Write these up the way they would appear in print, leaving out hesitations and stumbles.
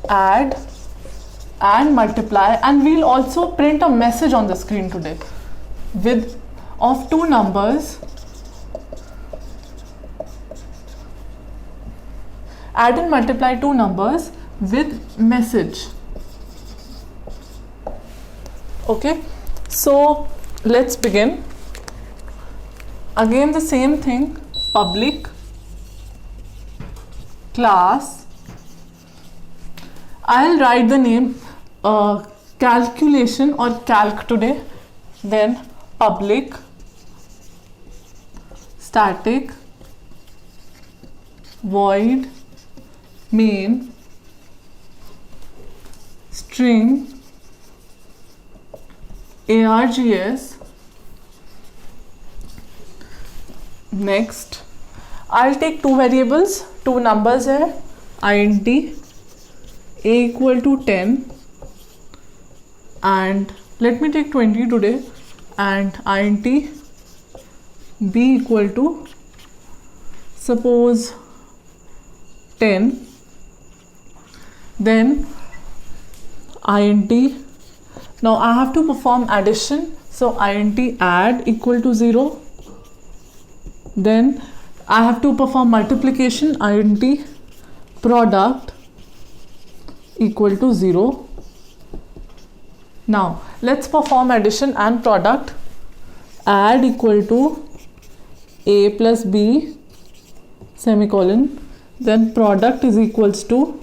add and multiply, and we'll also print a message on the screen today with of two numbers. Add and multiply two numbers with message. Okay, so let's begin. Again the same thing, public class. I'll write the name calculation or calc today, then public static void main string args. Next, I'll take two variables, two numbers here, int a equal to 10 and let me take 20 today, and int b equal to suppose 10. Then int, now I have to perform addition, so int add equal to 0. Then I have to perform multiplication, int product equal to 0. Now let's perform addition and product. Add equal to a plus b semicolon, then product is equals to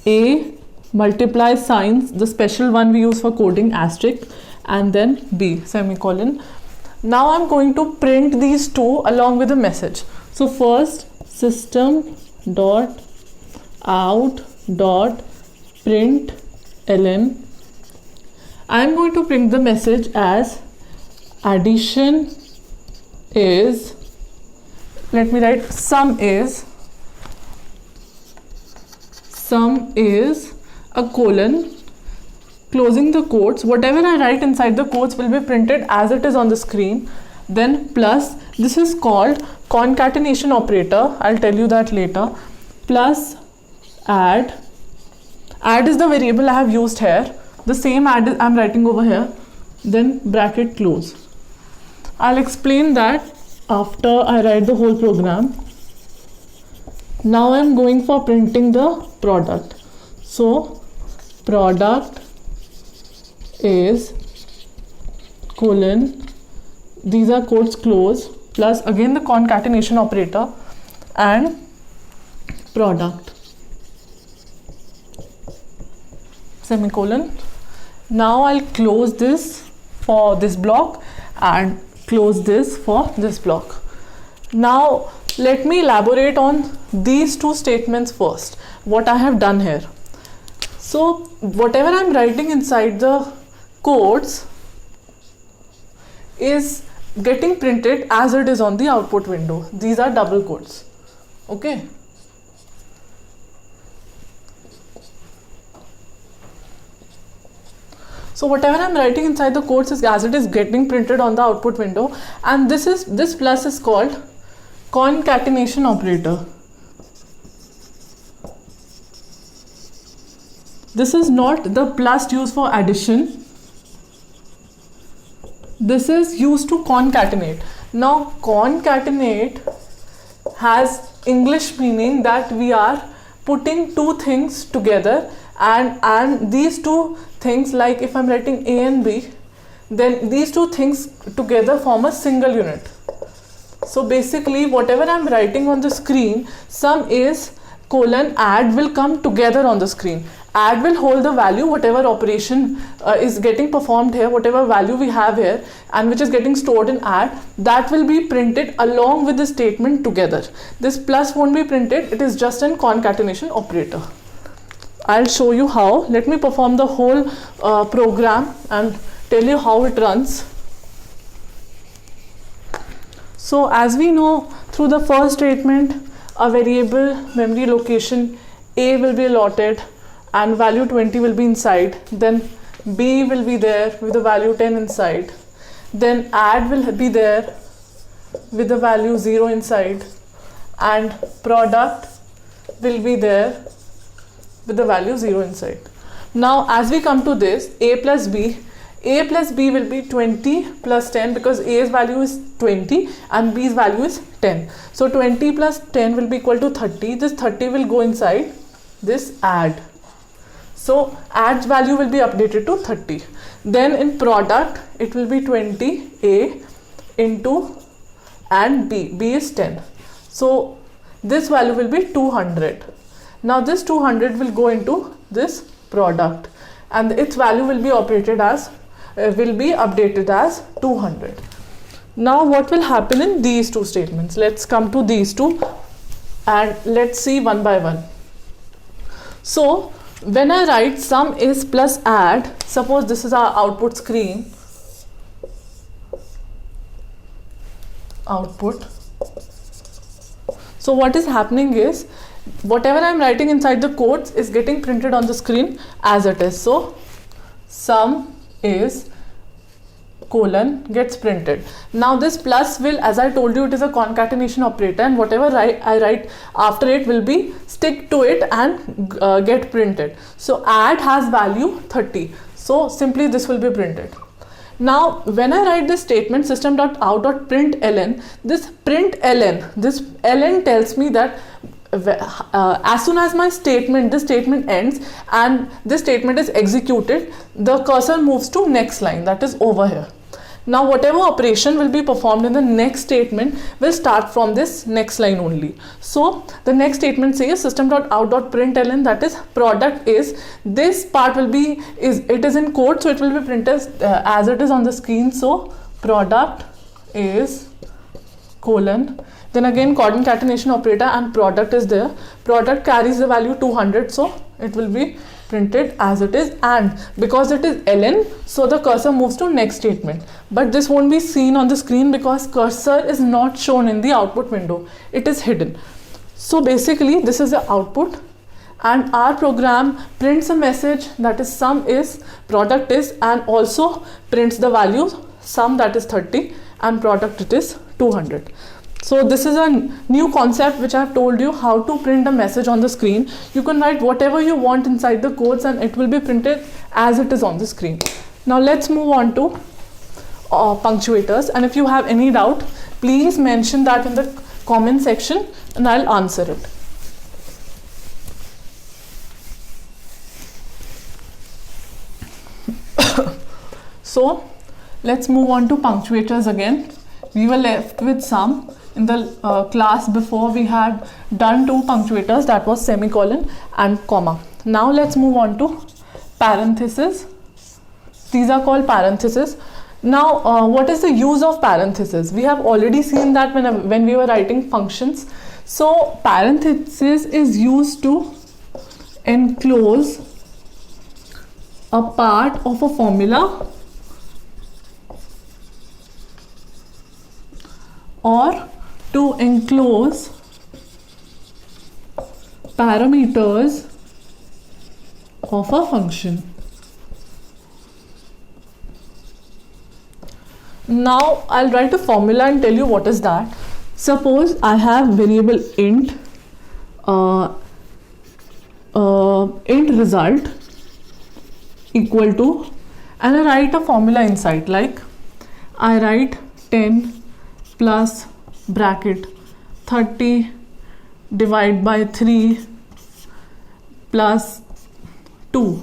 a multiply signs, the special one we use for coding, asterisk, and then b semicolon. Now I'm going to print these two along with a message. So first, system dot out dot print ln. I'm going to print the message as addition is, let me write sum is a colon, closing the quotes. Whatever I write inside the quotes will be printed as it is on the screen. Then plus, this is called concatenation operator, I'll tell you that later, plus add. Add is the variable I have used here, the same add I'm writing over here, then bracket close. I'll explain that after I write the whole program. Now I'm going for printing the product. So product is colon, these are quotes close, plus again the concatenation operator and product semicolon. Now I'll close this for this block and close this for this block. Now let me elaborate on these two statements first, what I have done here. So whatever I'm writing inside the codes is getting printed as it is on the output window. These are double quotes. Okay. So whatever I'm writing inside the codes is as it is getting printed on the output window, and this plus is called concatenation operator. This is not the plus used for addition. This is used to concatenate. Now concatenate has English meaning that we are putting two things together, and these two things, like if I'm writing A and B, then these two things together form a single unit. So basically whatever I'm writing on the screen, sum is colon add will come together on the screen. Add will hold the value, whatever operation is getting performed here, whatever value we have here and which is getting stored in add, that will be printed along with the statement together. This plus won't be printed, it is just an concatenation operator. I'll show you how. Let me perform the whole program and tell you how it runs. So as we know, through the first statement, a variable memory location A will be allotted and value 20 will be inside. Then B will be there with the value 10 inside. Then add will be there with the value 0 inside. And product will be there with the value 0 inside. Now as we come to this, a plus b will be 20 plus 10 because a's value is 20 and b's value is 10. So 20 plus 10 will be equal to 30. This 30 will go inside this add. So add's value will be updated to 30. Then in product it will be 20a into and b is 10. So this value will be 200. Now this 200 will go into this product and its value will be updated as 200. Now what will happen in these two statements? Let's come to these two and let's see one by one. So when I write sum is plus add, suppose this is our output screen. Output. So what is happening is whatever I am writing inside the codes is getting printed on the screen as it is. So sum is colon gets printed. Now this plus will, as I told you, it is a concatenation operator, and whatever I write after it will be stick to it and get printed. So add has value 30. So simply this will be printed. Now when I write this statement system.out.println, this ln tells me that as soon as this statement ends and this statement is executed, the cursor moves to next line, that is over here. Now whatever operation will be performed in the next statement will start from this next line only. So the next statement says system.out.println, that is product is, this part will be it is in code, so it will be printed as it is on the screen. So product is colon, then again concatenation operator and product is there. Product carries the value 200, so it will be printed as it is, and because it is ln, so the cursor moves to next statement. But this won't be seen on the screen because cursor is not shown in the output window, it is hidden. So basically this is the output, and our program prints a message that is sum is, product is, and also prints the values sum, that is 30, and product it is 200. So this is a new concept which I have told you, how to print a message on the screen. You can write whatever you want inside the codes and it will be printed as it is on the screen. Now let's move on to punctuators, and if you have any doubt, please mention that in the comment section and I'll answer it. So let's move on to punctuators again. We were left with some. In the class before we had done two punctuators, that was semicolon and comma. Now let's move on to parentheses. These are called parentheses. Now what is the use of parentheses? We have already seen that when we were writing functions. So parentheses is used to enclose a part of a formula or to enclose parameters of a function. Now I'll write a formula and tell you what is that. Suppose I have variable int result equal to, and I write a formula inside, like I write 10 plus bracket 30 divide by 3 plus 2.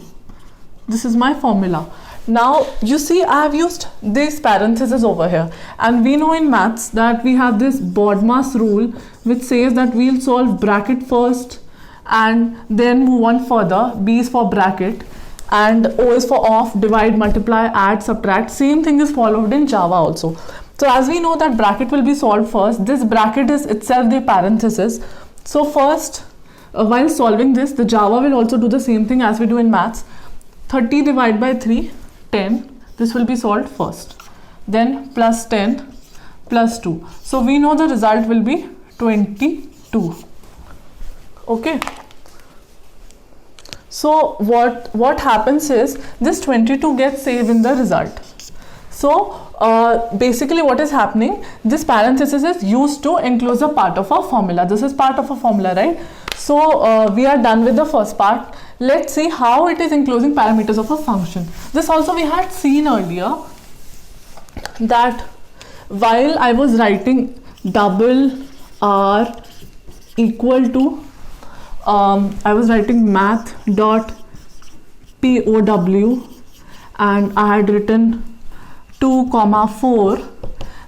This is my formula. Now you see I have used these parentheses over here, and we know in maths that we have this BODMAS rule which says that we'll solve bracket first and then move on further. B is for bracket and O is for off, divide, multiply, add, subtract. Same thing is followed in Java also. So as we know that bracket will be solved first, this bracket is itself the parenthesis. So first, while solving this, the Java will also do the same thing as we do in maths. 30 divided by 3, 10. This will be solved first. Then plus 10 plus 2. So we know the result will be 22. Okay. So what happens is this 22 gets saved in the result. So basically what is happening, this parenthesis is used to enclose a part of a formula. This is part of a formula, right? So we are done with the first part. Let's see how it is enclosing parameters of a function. This also we had seen earlier, that while I was writing double R equal to I was writing math.pow and I had written 2, 4,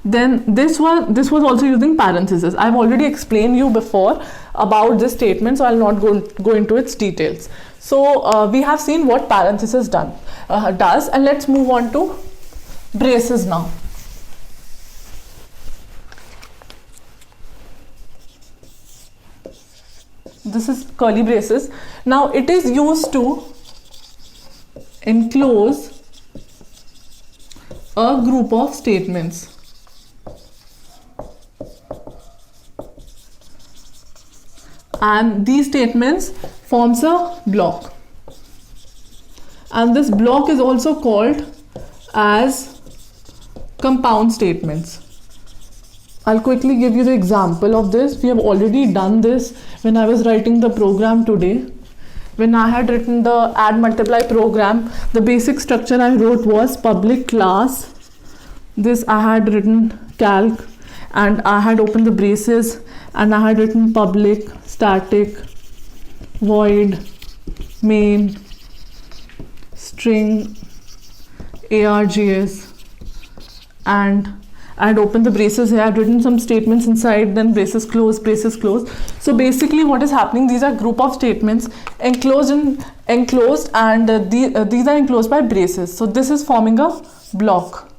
then this was also using parentheses. I've already explained you before about this statement, so I'll not go into its details. So we have seen what parentheses does, and let's move on to braces now. This is curly braces. Now it is used to enclose a group of statements. And these statements forms a block. And this block is also called as compound statements. I'll quickly give you the example of this. We have already done this when I was writing the program today. When I had written the add multiply program, the basic structure I wrote was public class. This I had written calc, and I had opened the braces, and I had written public static void main string args, and I had opened the braces here. I had written some statements inside, then braces close, braces close. So basically what is happening, these are group of statements enclosed, and these are enclosed by braces. So this is forming a block,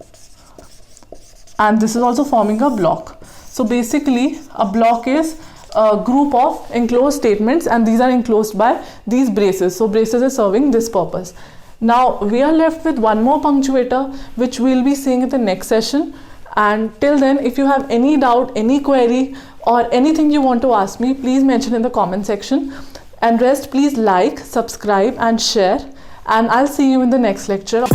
and this is also forming a block. So basically a block is a group of enclosed statements, and these are enclosed by these braces. So braces are serving this purpose. Now we are left with one more punctuator, which we'll be seeing in the next session. And till then, if you have any doubt, any query, or anything you want to ask me, please mention in the comment section. And rest, please like, subscribe and share, and I'll see you in the next lecture.